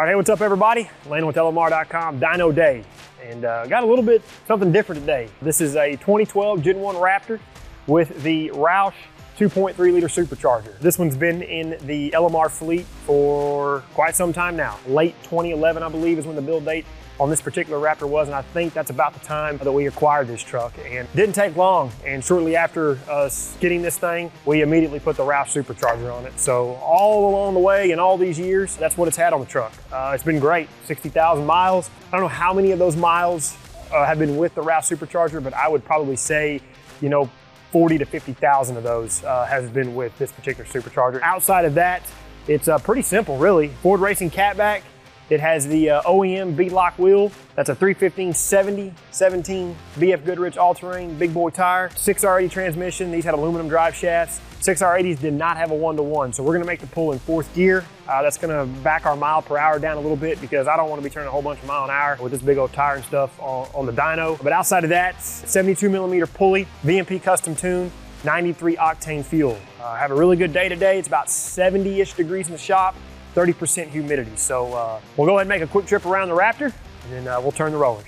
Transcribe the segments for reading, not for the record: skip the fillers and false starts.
All right, hey, what's up everybody? Landon with LMR.com, Dyno Day. And got a little bit something different today. This is a 2012 Gen 1 Raptor with the Roush 2.3 liter supercharger. This one's been in the LMR fleet for quite some time now. Late 2011, I believe, is when the build date on this particular Raptor was, and I think that's about the time that we acquired this truck. And didn't take long, and shortly after us getting this thing, we immediately put the Roush Supercharger on it. So all along the way in all these years, that's what it's had on the truck. It's been great, 60,000 miles. I don't know how many of those miles have been with the Roush Supercharger, but I would probably say, 40 to 50,000 of those has been with this particular supercharger. Outside of that, it's pretty simple, really. Ford Racing catback. It has the OEM Beadlock wheel. That's a 315/70 17 BFGoodrich all-terrain big boy tire. 6R80 transmission. These had aluminum drive shafts. 6R80s did not have a 1-to-1, so we're gonna make the pull in 4th gear. That's gonna back our mile per hour down a little bit because I don't wanna be turning a whole bunch of mile an hour with this big old tire and stuff on the dyno. But outside of that, 72mm pulley, VMP Custom Tune, 93 octane fuel. Have a really good day today. It's about 70-ish degrees in the shop, 30% humidity. So we'll go ahead and make a quick trip around the Raptor, and then we'll turn the rollers.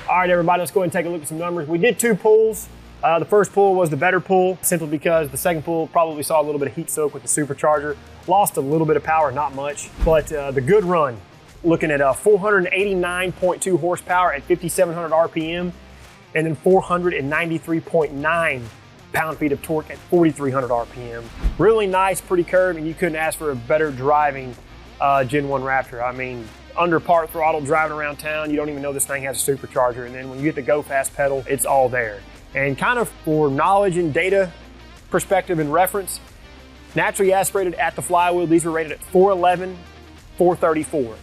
All right, everybody, let's go ahead and take a look at some numbers. We did 2 pulls. The first pull was the better pull, simply because the second pull probably saw a little bit of heat soak with the supercharger. Lost a little bit of power, not much, but the good run, looking at 489.2 horsepower at 5,700 RPM, and then 493.9 pound-feet of torque at 4,300 RPM. Really nice, pretty curved, and you couldn't ask for a better driving Gen 1 Raptor. I mean, under part throttle driving around town, you don't even know this thing has a supercharger, and then when you get the go fast pedal, it's all there. And kind of for knowledge and data perspective and reference, naturally aspirated at the flywheel, these were rated at 411, 434.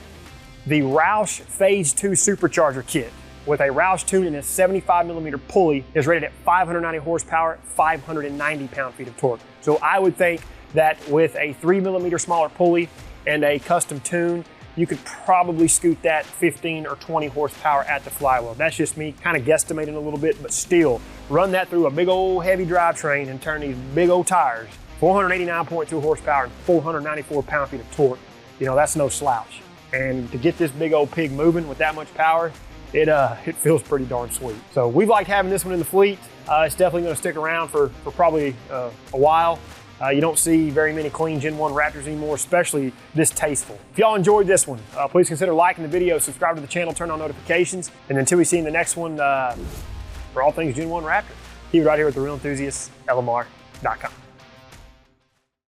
The Roush Phase 2 supercharger kit with a Roush tune and a 75mm pulley is rated at 590 horsepower, 590 pound-feet of torque. So I would think that with a 3mm smaller pulley and a custom tune, you could probably scoot that 15 or 20 horsepower at the flywheel. That's just me kind of guesstimating a little bit, but still, run that through a big old heavy drivetrain and turn these big old tires, 489.2 horsepower and 494 pound-feet of torque. That's no slouch. And to get this big old pig moving with that much power, it feels pretty darn sweet. So we've liked having this one in the fleet. It's definitely gonna stick around for probably a while. You don't see very many clean Gen 1 Raptors anymore, especially this tasteful. If y'all enjoyed this one, please consider liking the video, subscribe to the channel, turn on notifications, and until we see you in the next one, for all things Gen 1 Raptor, keep it right here with the real enthusiasts, LMR.com.